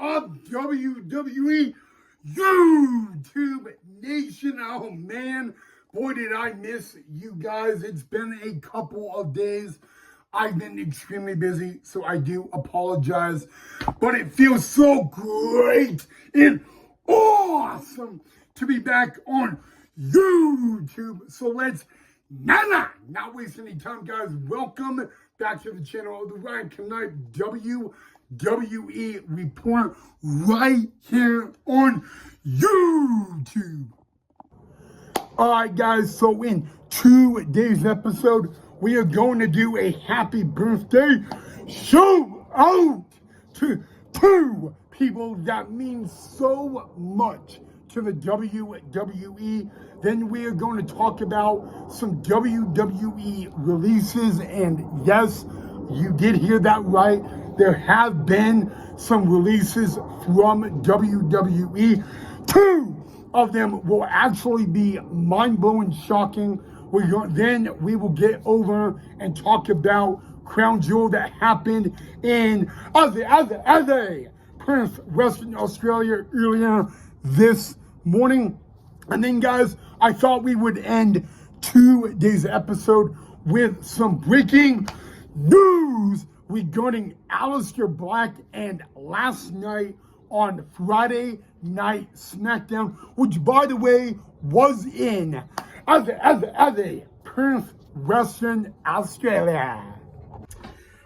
of WWE YouTube Nation. Oh man, boy did I miss you guys. It's been a couple of days. I've been extremely busy, so I do apologize. But it feels so great and awesome to be back on YouTube. So let's not waste any time, guys. Welcome back to the channel of the Ryan Knight WWE Report right here on YouTube. All right, guys, so in today's episode, we are going to do a happy birthday shout out to two people that mean so much to the WWE. Then we are going to talk about some WWE releases, and yes, you did hear that right. There have been some releases from WWE. Two of them will actually be mind-blowing, shocking. Then we will get over and talk about Crown Jewel that happened in Perth, Western Australia earlier this morning. And then, guys, I thought we would end today's episode with some breaking news regarding Aleister Black and last night on Friday Night SmackDown, which, by the way, was in Perth, Western Australia.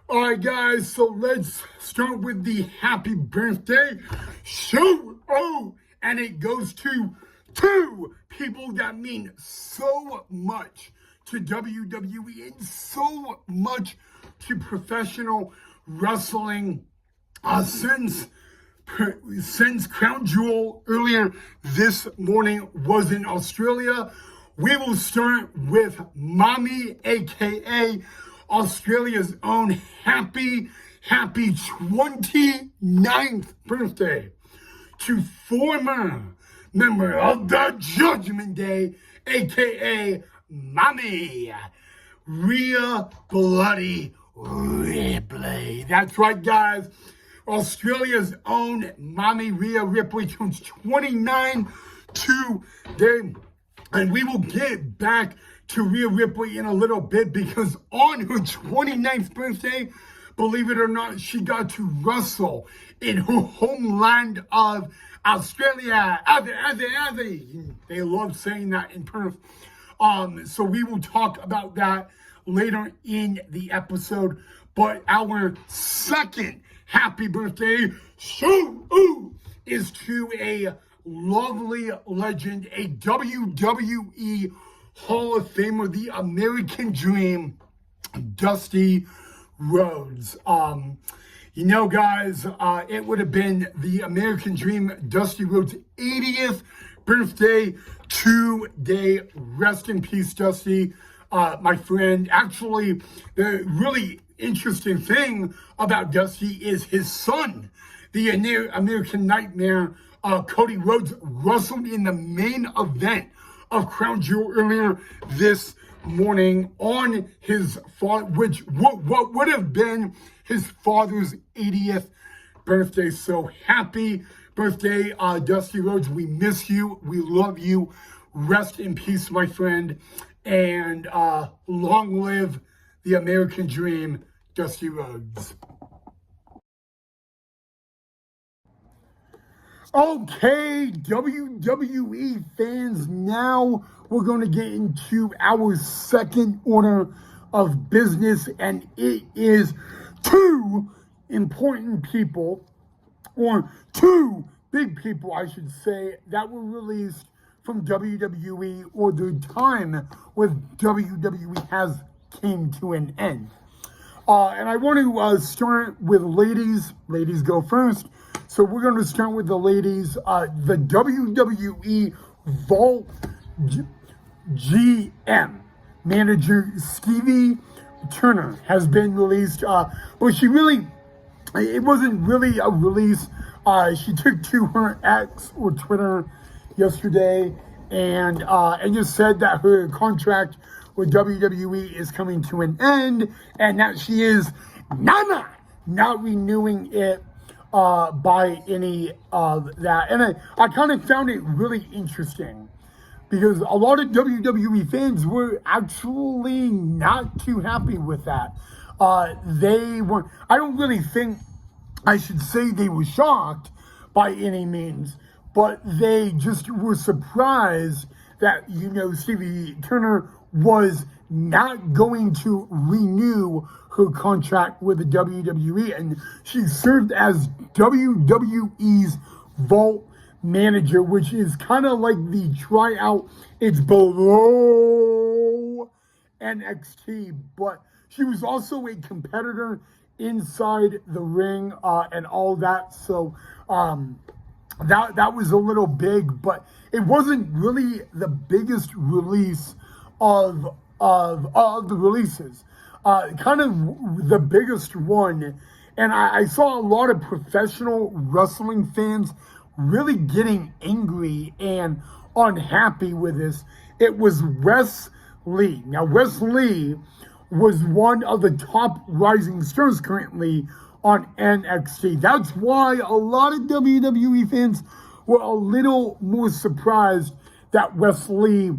All right, guys, so let's start with the happy birthday shout out, and it goes to two people that mean so much to WWE and so much to professional wrestling since Crown Jewel earlier this morning was in Australia. We will start with Mommy, aka Australia's own happy 29th birthday to former member of the Judgment Day, aka Mommy Rhea Bloody Ripley. That's right, guys. Australia's own Mommy Rhea Ripley turns 29 today. And we will get back to Rhea Ripley in a little bit, because on her 29th birthday, believe it or not, she got to wrestle in her homeland of Australia. They love saying that in Perth. So we will talk about that later in the episode. But our second happy birthday shout is to a lovely legend, a WWE Hall of Famer, the American Dream, Dusty Rhodes. You know, guys, it would have been the American Dream, Dusty Rhodes' 80th birthday today. Rest in peace, Dusty, my friend. Actually, the really interesting thing about Dusty is his son, the American Nightmare, Cody Rhodes, wrestled in the main event of Crown Jewel earlier this morning on his what would have been his father's 80th birthday. So happy birthday, Dusty Rhodes. We miss you. We love you. Rest in peace, my friend. And long live the American Dream, Dusty Rhodes. Okay, WWE fans, now we're going to get into our second order of business, and it is two important people, or two big people, I should say, that were released from WWE, or the time with WWE has came to an end. And I want to start with ladies. Ladies go first. So we're going to start with the ladies. The WWE Vault GM manager Stevie Turner has been released. But it wasn't really a release. She took to her X or Twitter yesterday and just said that her contract with WWE is coming to an end, and that she is not renewing it by any of that. And I kind of found it really interesting because a lot of WWE fans were actually not too happy with that. They were, I don't really think I should say they were shocked by any means, but they just were surprised that, Stevie Turner was not going to renew her contract with the WWE, and she served as WWE's Vault manager, which is kind of like the tryout. It's below NXT, but she was also a competitor inside the ring and all that. So that was a little big, but it wasn't really the biggest release of the releases. Kind of the biggest one, and I saw a lot of professional wrestling fans really getting angry and unhappy with this. It was Wes Lee. Now, Wes Lee was one of the top rising stars currently on NXT. That's why a lot of WWE fans were a little more surprised that Wes Lee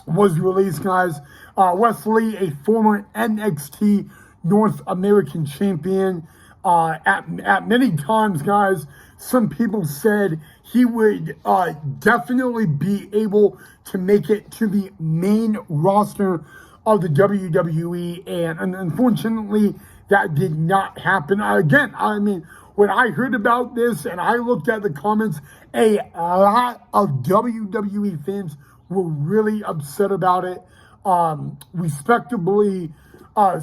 was released, guys. Wes Lee, a former NXT North American champion, at many times, guys, some people said he would definitely be able to make it to the main roster of the WWE, and unfortunately, that did not happen. Again, I mean, when I heard about this and I looked at the comments, a lot of WWE fans were really upset about it. Respectably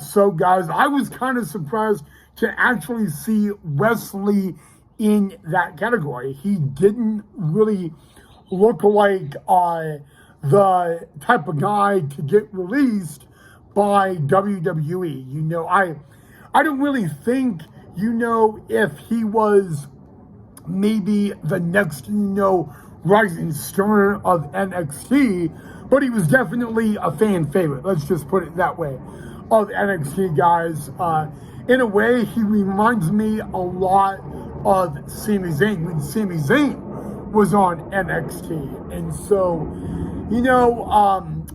so, guys. I was kind of surprised to actually see Wes Lee in that category. He didn't really look like the type of guy to get released by WWE. I don't really think, if he was maybe the next, rising star of NXT, but he was definitely a fan favorite. Let's just put it that way, of NXT, guys. In a way, he reminds me a lot of Sami Zayn when Sami Zayn was on NXT. And so,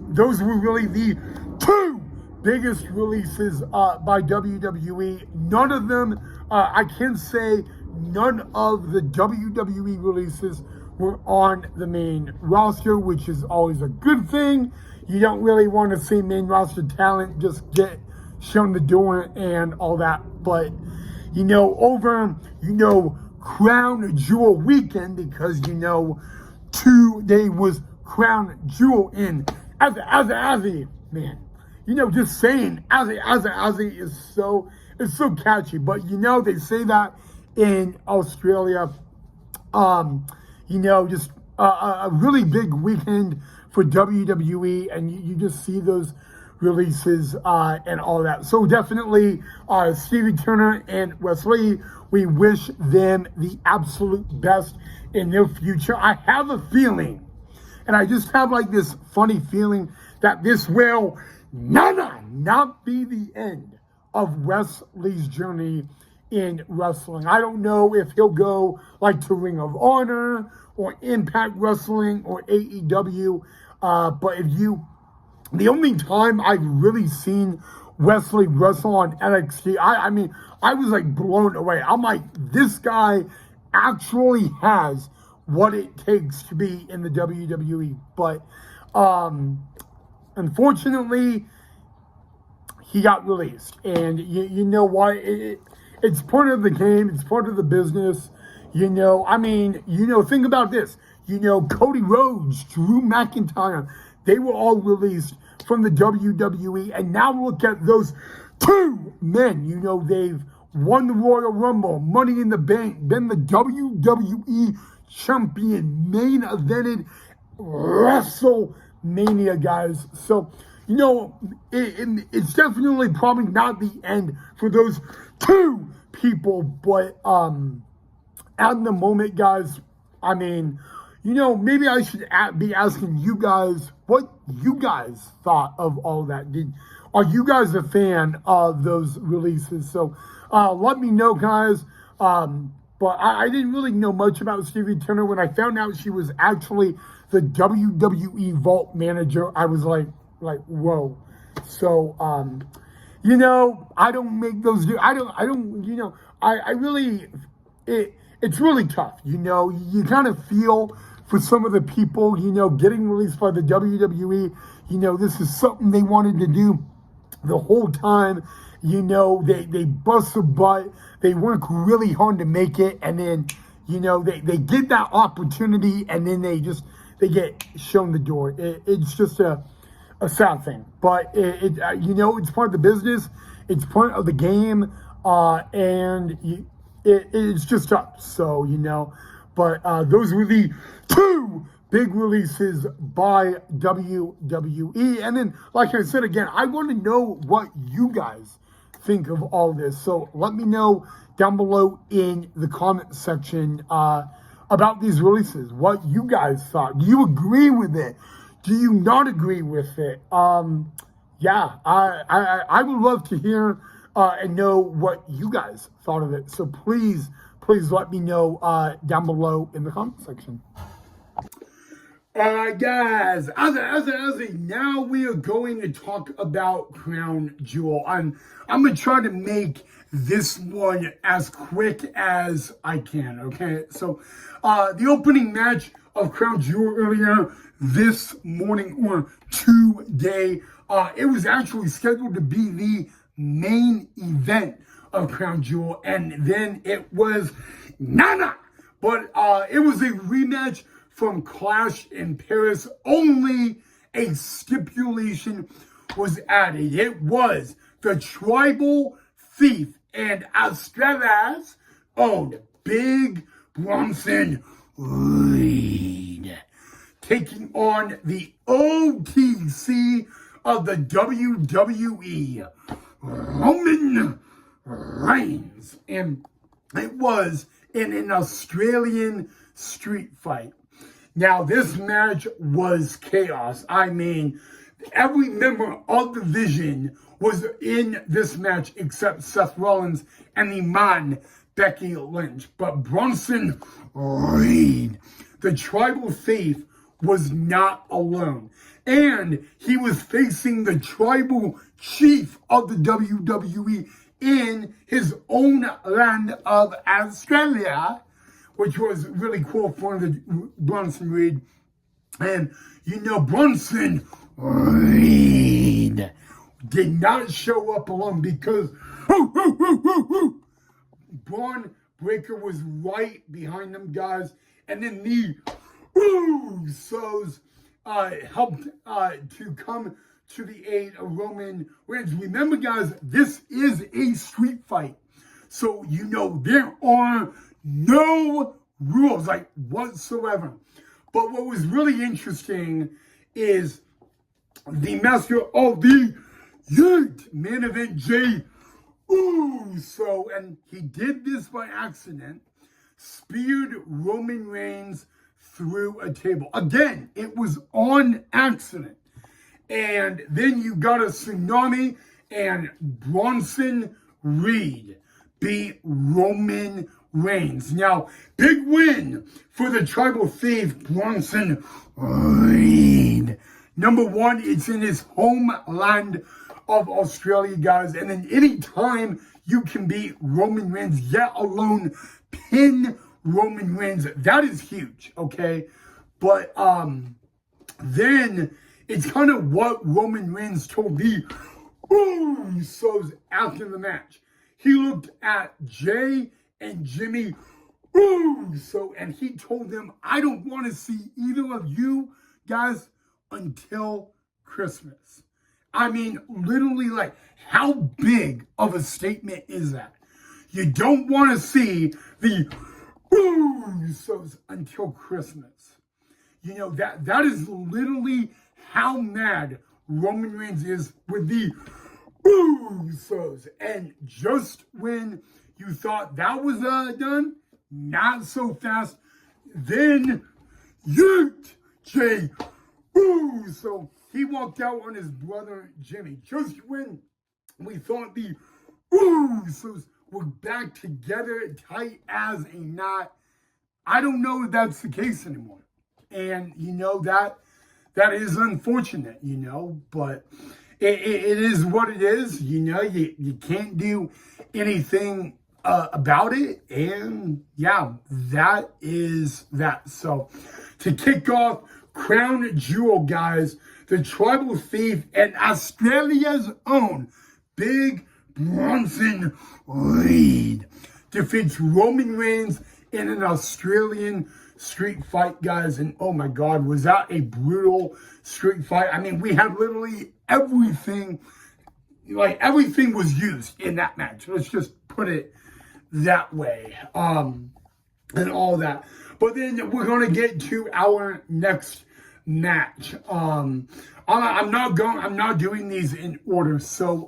those were really the two biggest releases by WWE. None of them, I can say, none of the WWE releases were on the main roster, which is always a good thing. You don't really want to see main roster talent just get shown the door and all that. But, over, Crown Jewel weekend, because, today was Crown Jewel in Azzy, man. Just saying Azzy is so catchy. But, they say that in Australia. Just a really big weekend for WWE, and you just see those releases and all that. So definitely Stevie Turner and Wes Lee, we wish them the absolute best in their future. I have a feeling, and I just have like this funny feeling, that this will not be the end of Wes Lee's journey in wrestling. I don't know if he'll go like to Ring of Honor or Impact Wrestling or AEW, but the only time I've really seen Wes Lee wrestle on NXT, I mean, I was like blown away. I'm like, this guy actually has what it takes to be in the WWE. But unfortunately, he got released, and you know why? It's part of the game. It's part of the business. Think about this. Cody Rhodes, Drew McIntyre, they were all released from the WWE. And now look at those two men. They've won the Royal Rumble, Money in the Bank, been the WWE champion, main evented WrestleMania, guys. So, it's definitely probably not the end for those two people, but at the moment, guys, I mean, maybe I should be asking you guys what you guys thought of all that. Are you guys a fan of those releases? So let me know, guys. But But I didn't really know much about Stevie Turner. When I found out she was actually the WWE Vault manager, I was like, whoa. So, I don't make those. I don't. I really. It's really tough. You kind of feel for some of the people. Getting released by the WWE. This is something they wanted to do the whole time. They bust a butt. They work really hard to make it, and then they get that opportunity, and then they get shown the door. It's just a sad thing, but it's part of the business. It's part of the game, and it's just tough. So but those were the two big releases by WWE. And then, like I said again, I want to know what you guys think of all this. So let me know down below in the comment section about these releases, what you guys thought. Do you agree with it? Do you not agree with it? Yeah, I would love to hear and know what you guys thought of it. So please let me know down below in the comment section. Alright guys, now we are going to talk about Crown Jewel. I'm going to try to make this one as quick as I can, okay? So, the opening match of Crown Jewel earlier this morning or today, it was actually scheduled to be the main event of Crown Jewel, and then it was nada. But it was a rematch from Clash in Paris. Only a stipulation was added. It was the Tribal Thief and Australia's own Big Bronson Reed taking on the OTC of the WWE, Roman Reigns. And it was in an Australian street fight. Now, this match was chaos. I mean, every member of the Vision was in this match except Seth Rollins and the man, Becky Lynch. But Bronson Reed, the Tribal Thief, was not alone. And he was facing the Tribal Chief of the WWE in his own land of Australia, which was really cool for the Bronson Reed. And Bronson Reed did not show up alone because Braun Breaker was right behind them guys. And then the Usos helped to come to the aid of Roman Reigns. Remember guys, this is a street fight. So there are no rules, whatsoever. But what was really interesting is the master of the main event, Jey Uso, and he did this by accident, speared Roman Reigns through a table. Again, it was on accident. And then you got a tsunami, and Bronson Reed beat Roman Reigns. Now, big win for the Tribal Thief, Bronson Reed. Number one, it's in his homeland of Australia, guys. And then anytime you can beat Roman Reigns, yet alone pin Roman Reigns, that is huge, okay? But then it's kind of what Roman Reigns told the Usos after the match. He looked at Jey and Jimmy Uso, and he told them, I don't want to see either of you guys until Christmas. I mean, literally, how big of a statement is that? You don't want to see the Usos until Christmas. That is literally how mad Roman Reigns is with the Usos. And just when you thought that was done, not so fast, then Jey Uso, he walked out on his brother Jimmy. Just when we thought the Usos we're back together, tight as a knot. I don't know if that's the case anymore. And, that is unfortunate, but it is what it is. You can't do anything about it. And yeah, that is that. So to kick off Crown Jewel, guys, the Tribal Thief and Australia's own Big Bronson Reed defeats Roman Reigns in an Australian street fight, guys. And oh my God, was that a brutal street fight? I mean, we had literally everything, everything was used in that match. Let's just put it that way. And all that. But then we're going to get to our next match. I'm not doing these in order. So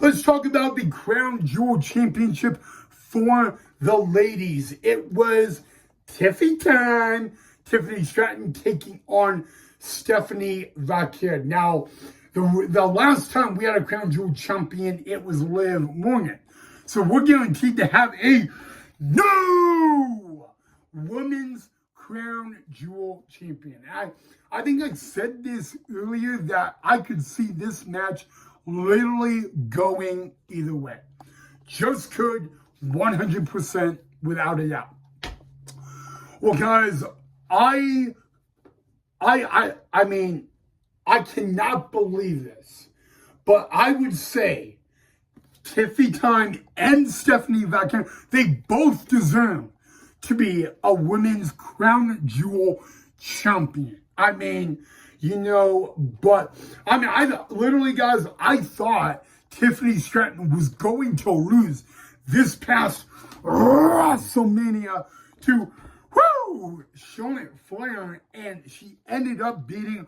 let's talk about the Crown Jewel Championship for the ladies. It was Tiffy time. Tiffany Stratton taking on Stephanie Vaquer. Now, the last time we had a Crown Jewel champion, it was Liv Morgan. So we're guaranteed to have a new Women's Crown Jewel champion. I think I said this earlier that I could see this match literally going either way. Just could, 100% without a doubt. Well, guys, I mean, I cannot believe this, but I would say Tiffy Time and Stephanie Vaquer, they both deserve to be a Women's Crown Jewel champion. I mean, but I literally, guys, I thought Tiffany Stratton was going to lose this past WrestleMania to Charlotte Flair, and she ended up beating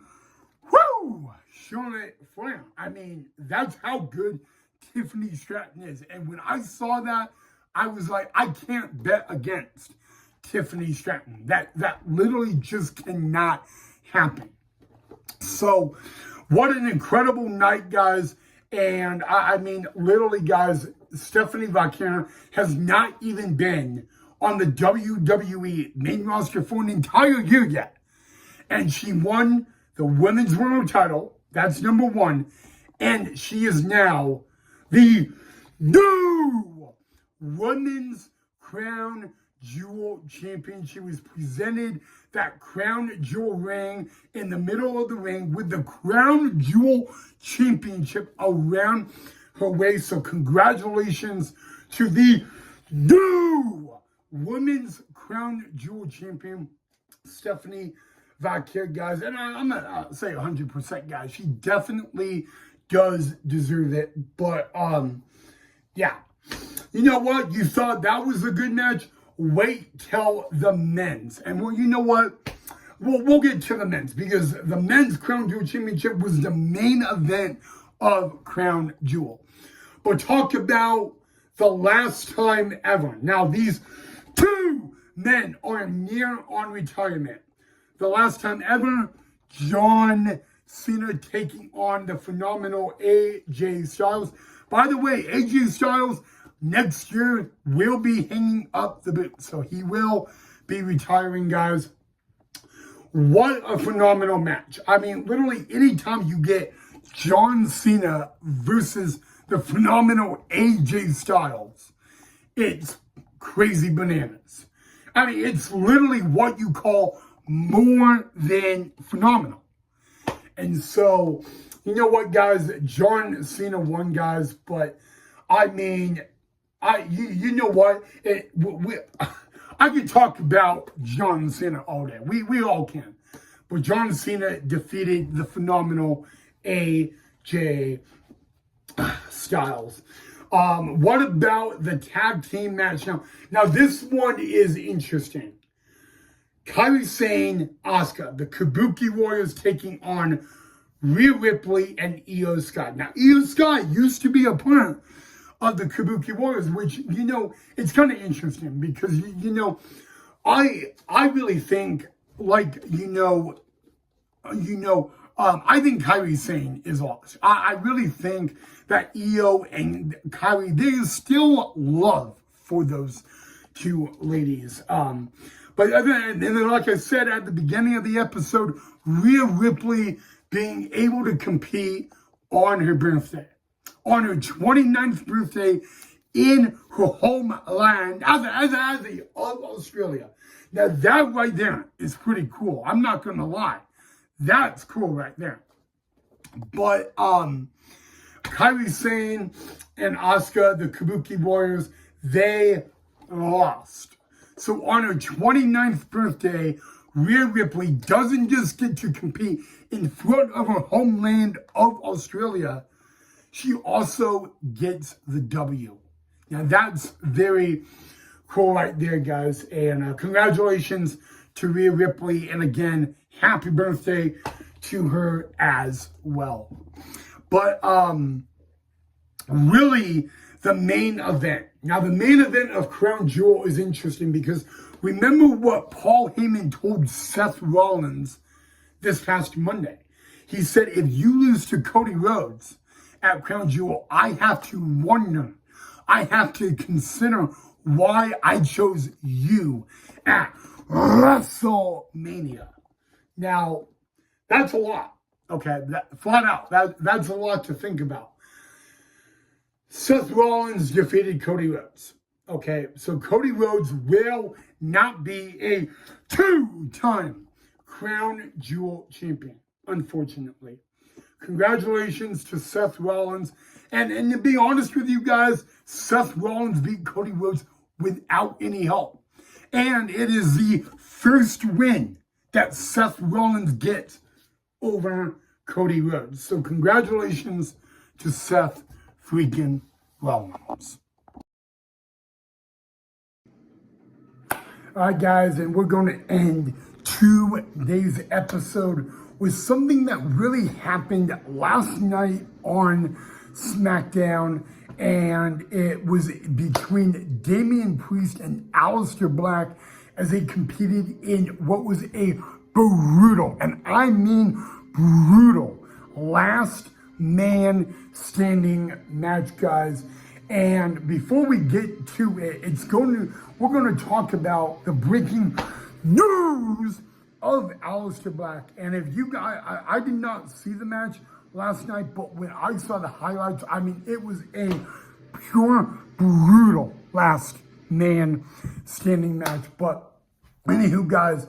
Charlotte Flair. I mean, that's how good Tiffany Stratton is. And when I saw that, I was like, I can't bet against Tiffany Stratton. That literally just cannot happen. So, what an incredible night, guys. And I mean, literally, guys, Stephanie Vaquer has not even been on the WWE main roster for an entire year yet. And she won the Women's World title. That's number one. And she is now the new Women's Crown Jewel champion. She was presented that Crown Jewel ring in the middle of the ring with the Crown Jewel championship around her waist. So congratulations to the new Women's Crown Jewel champion, Stephanie Vaquer, guys. And I'm going to say 100%, guys. She definitely does deserve it. But, yeah. You know what? You thought that was a good match? Wait till the men's. And, well, you know what? We'll get to the men's, because the men's Crown Jewel Championship was the main event of Crown Jewel. But talk about the last time ever. Now, these two men are near on retirement. The last time ever, John Cena taking on the phenomenal AJ Styles. By the way, AJ Styles next year will be hanging up the boot. So he will be retiring, guys. What a phenomenal match. I mean, literally anytime you get John Cena versus the phenomenal AJ Styles, it's crazy bananas. I mean, it's literally what you call more than phenomenal. And so, you know what, guys? John Cena won, guys. But, I mean, you know what? I could talk about John Cena all day. We all can. But John Cena defeated the phenomenal AJ Styles. What about the tag team match? Now this one is interesting. Kairi Sane, Asuka, the Kabuki Warriors taking on Rhea Ripley and Io Sky. Now, Io Sky used to be a part of the Kabuki Warriors, which, it's kind of interesting because, I really think, I think Kairi Sane is lost. I really think that Io and Kairi, there is still love for those two ladies. But and then, like I said at the beginning of the episode, Rhea Ripley being able to compete on her birthday, on her 29th birthday in her homeland as of Australia. Now that right there is pretty cool. I'm not gonna lie. That's cool right there. But Kairi Sane and Asuka, the Kabuki Warriors, they lost. So on her 29th birthday, Rhea Ripley doesn't just get to compete in front of her homeland of Australia, she also gets the W. Now that's very cool right there, guys. And congratulations to Rhea Ripley. And again, happy birthday to her as well. But really, the main event. Now, the main event of Crown Jewel is interesting because remember what Paul Heyman told Seth Rollins this past Monday. He said, if you lose to Cody Rhodes at Crown Jewel, I have to wonder, I have to consider why I chose you at WrestleMania. Now, that's a lot. Okay, flat out, that's a lot to think about. Seth Rollins defeated Cody Rhodes. Okay, so Cody Rhodes will not be a two-time Crown Jewel champion, unfortunately. Congratulations to Seth Rollins. And to be honest with you guys, Seth Rollins beat Cody Rhodes without any help. And it is the first win that Seth Rollins gets over Cody Rhodes. So congratulations to Seth freaking Rollins. All right, guys, and we're going to end today's episode with something that really happened last night on SmackDown, and it was between Damian Priest and Aleister Black as they competed in what was a brutal, and I mean brutal, last man standing match, guys. And before we get to it, we're going to talk about the breaking news of Aleister Black. And if you guys, I did not see the match last night, but when I saw the highlights, I mean, it was a pure brutal last man standing match. But anywho, guys,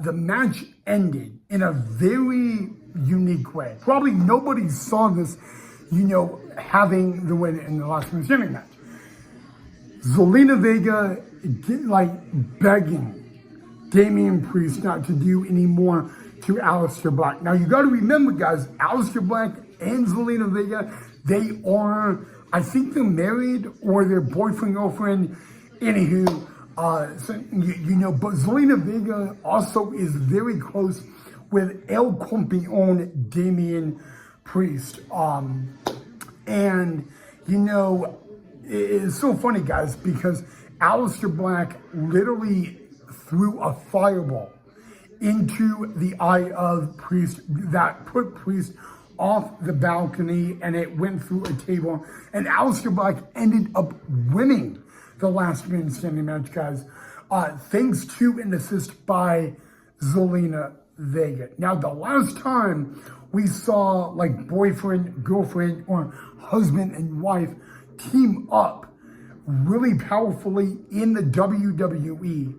the match ended in a very unique way. Probably nobody saw this, having the win in the last man standing match. Zelina Vega begging Damian Priest not to do any more to Aleister Black. Now you got to remember, guys, Aleister Black and Zelina Vega, they are, I think they're married or they're boyfriend, girlfriend. Anywho, but Zelina Vega also is very close with El Campeon Damian Priest. And it's so funny, guys, because Aleister Black literally threw a fireball into the eye of Priest that put Priest off the balcony, and it went through a table. And Aleister Black ended up winning the last man standing match, guys, thanks to an assist by Zelina Vega. Now, the last time we saw boyfriend, girlfriend, or husband and wife team up really powerfully in the WWE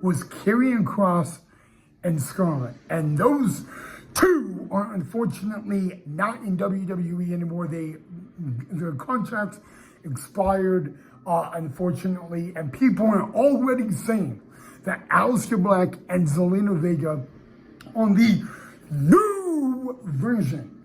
was Karrion Kross and Scarlett. And those two are unfortunately not in WWE anymore. Their contracts expired, unfortunately, and people are already saying that Aleister Black and Zelina Vega on the new version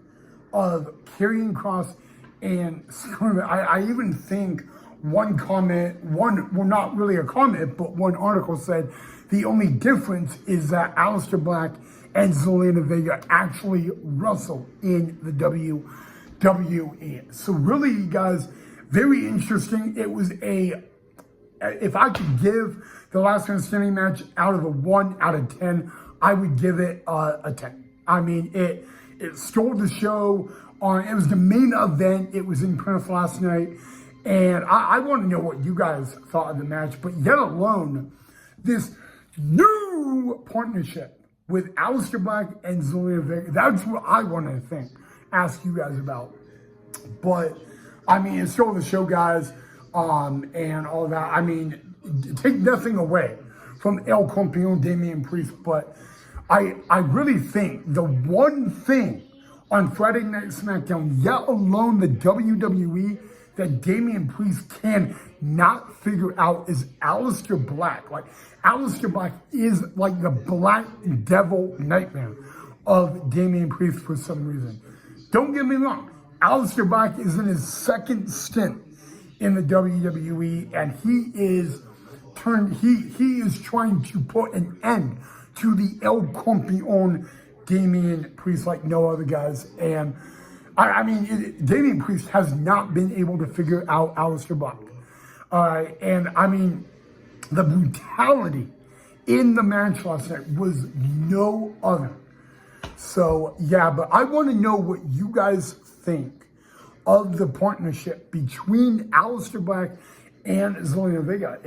of Karrion Kross and Scarlett. I even think one not really a comment, but one article said the only difference is that Aleister Black and Zelina Vega actually wrestle in the WWE. So really, you guys, very interesting. It was if I could give the last man standing match out of a 1 out of 10, I would give it a 10. I mean, it it stole the show. It was the main event. It was in Perth last night. And I want to know what you guys thought of the match. But yet alone, this new partnership with Aleister Black and Zelina Vega, that's what I want to ask you guys about. But, I mean, it stole the show, guys, and all that. I mean, take nothing away from El Campeon, Damian Priest, but I really think the one thing on Friday Night SmackDown, yet alone the WWE, that Damian Priest can not figure out is Aleister Black. Like, Aleister Black is like the Black Devil nightmare of Damian Priest for some reason. Don't get me wrong, Aleister Black is in his second stint in the WWE, and he is trying to put an end to the El Campeon Damian Priest like no other guys. And I mean, Damian Priest has not been able to figure out Aleister Black. And I mean, the brutality in the match last night was no other. So yeah, but I want to know what you guys think of the partnership between Aleister Black and Zelina Vega.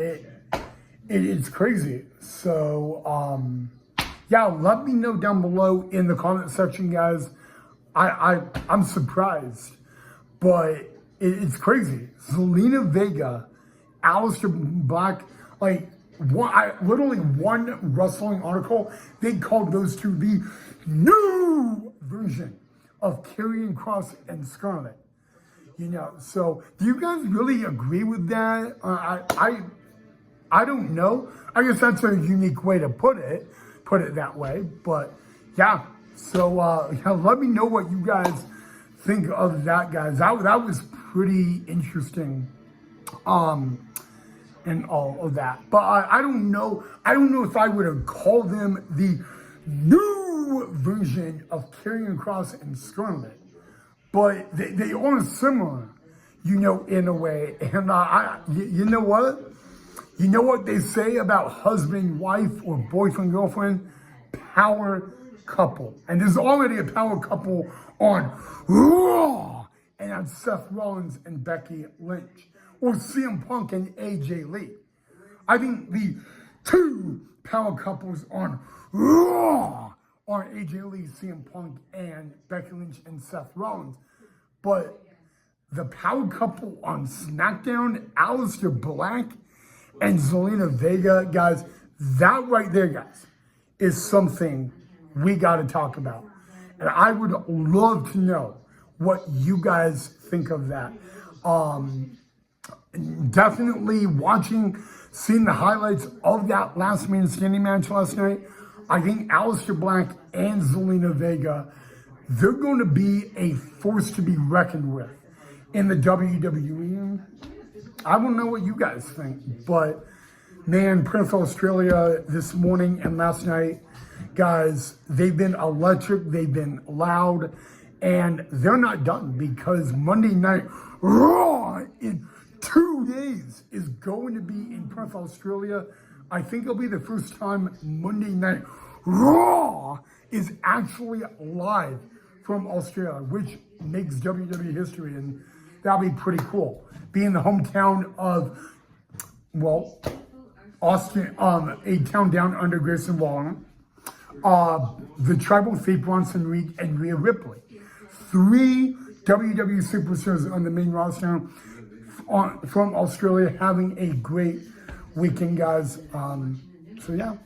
It's crazy. So yeah, let me know down below in the comment section, guys. I'm surprised, but it's crazy. Zelina Vega, Aleister Black, like literally one wrestling article, they called those two the new version of Karrion Kross and Scarlett. You know, so do you guys really agree with that? I don't know. I guess that's a unique way to put it that way. But yeah, so yeah, let me know what you guys think of that, guys. That was pretty interesting, and all of that. But I don't know. I don't know if I would have called them the new version of Karrion Kross and Scarlett, but they are similar, you know, in a way. And you know what? You know what they say about husband, wife, or boyfriend, girlfriend? Power couple. And there's already a power couple on Raw, and that's Seth Rollins and Becky Lynch, or CM Punk and AJ Lee. I think the two power couples on Raw are AJ Lee, CM Punk, and Becky Lynch and Seth Rollins. But the power couple on SmackDown, Aleister Black and Zelina Vega, guys, that right there, guys, is something we got to talk about. And I would love to know what you guys think of that. Definitely seeing the highlights of that last man standing match last night. I think Aleister Black and Zelina Vega, they're going to be a force to be reckoned with in the WWE. I don't know what you guys think, but man, Perth, Australia this morning and last night, guys, they've been electric, they've been loud, and they're not done because Monday Night Raw in 2 days is going to be in Perth, Australia. I think it'll be the first time Monday Night Raw is actually live from Australia, which makes WWE history, and that'll be pretty cool. Being the hometown of, well, Austin, a town down under Grayson Waller, the Tribal Faith, Bronson Reed, and Rhea Ripley. 3 WWE superstars on the main roster from Australia, having a great weekend, guys. So yeah.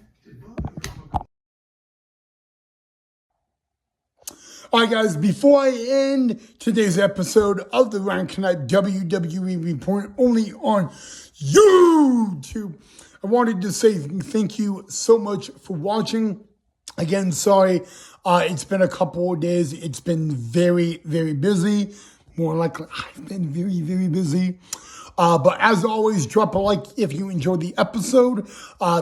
All right, guys, before I end today's episode of the Ryan Knight WWE Report, only on YouTube, I wanted to say thank you so much for watching. Again, sorry, it's been a couple of days. It's been very, very busy. More likely, I've been very, very busy. But as always, drop a like if you enjoyed the episode.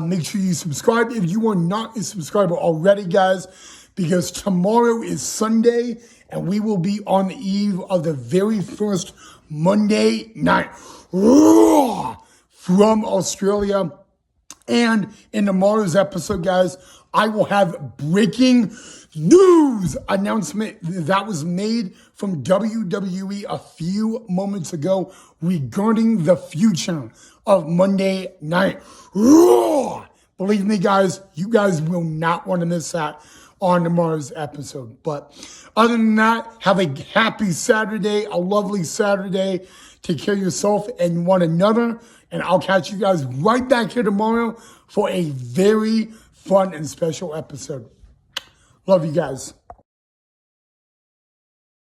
Make sure you subscribe if you are not a subscriber already, guys, because tomorrow is Sunday, and we will be on the eve of the very first Monday Night Raw from Australia. And in tomorrow's episode, guys, I will have breaking news announcement that was made from WWE a few moments ago regarding the future of Monday Night Raw. Believe me, guys, you guys will not want to miss that on tomorrow's episode. But other than that, have a happy Saturday, a lovely Saturday. Take care of yourself and one another. And I'll catch you guys right back here tomorrow for a very fun and special episode. Love you guys.